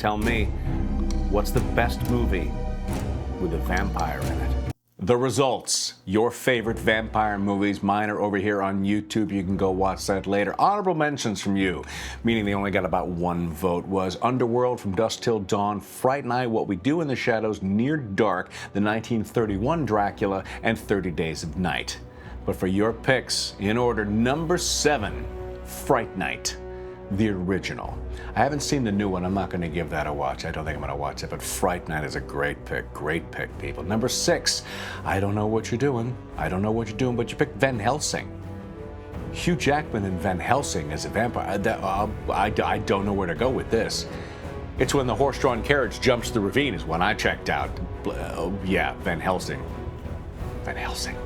Tell me, what's the best movie with a vampire in it? The results, your favorite vampire movies. Mine are over here on YouTube. You can go watch that later. Honorable mentions from you, meaning they only got about one vote, was Underworld, From Dusk Till Dawn, Fright Night, What We Do in the Shadows, Near Dark, the 1931 Dracula, and 30 Days of Night. But for your picks, in order, number 7, Fright Night, the original. I haven't seen the new one. I'm not going to give that a watch. I don't think I'm going to watch it, but Fright Night is a great pick, people. Number 6, I don't know what you're doing. I don't know what you're doing, but you picked Van Helsing. Hugh Jackman in Van Helsing as a vampire. I don't know where to go with this. It's when the horse-drawn carriage jumps the ravine is when I checked out. Yeah, Van Helsing. Van Helsing.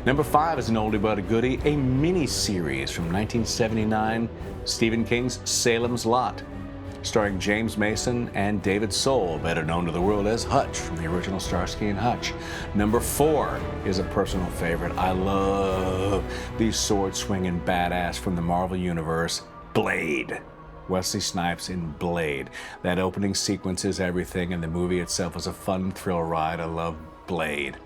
Number 5 is an oldie but a goodie, a mini-series from 1979, Stephen King's Salem's Lot, starring James Mason and David Soul, better known to the world as Hutch from the original Starsky and Hutch. Number 4 is a personal favorite. I love the sword-swinging badass from the Marvel Universe, Blade. Wesley Snipes in Blade. That opening sequence is everything, and the movie itself is a fun thrill ride. I love Blade.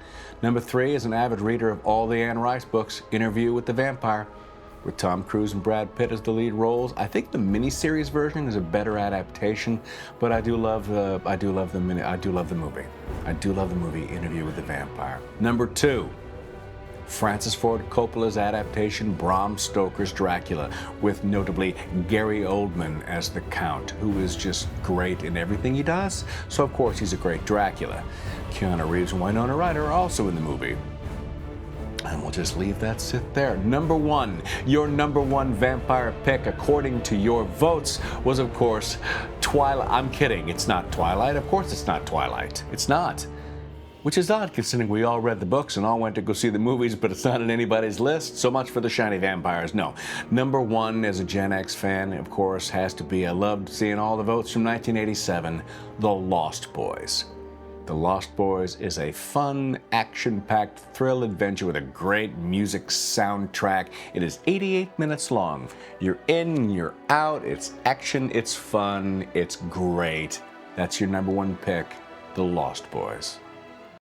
Number 3 is an avid reader of all the Anne Rice books, Interview with the Vampire, with Tom Cruise and Brad Pitt as the lead roles. I think the miniseries version is a better adaptation, but I do love the movie. I do love the movie Interview with the Vampire. Number 2, Francis Ford Coppola's adaptation, Bram Stoker's Dracula, with notably Gary Oldman as the Count, who is just great in everything he does. So of course he's a great Dracula. Keanu Reeves and Winona Ryder are also in the movie. And we'll just leave that sit there. Number 1, your number 1 vampire pick, according to your votes, was of course Twilight. I'm kidding, it's not Twilight. Of course it's not Twilight. It's not. Which is odd, considering we all read the books and all went to go see the movies, but it's not on anybody's list. So much for the shiny vampires. No. Number 1, as a Gen X fan, of course, has to be, I loved seeing all the votes from 1987, The Lost Boys. The Lost Boys is a fun, action-packed thrill adventure with a great music soundtrack. It is 88 minutes long. You're in, you're out, it's action, it's fun, it's great. That's your number 1 pick, The Lost Boys.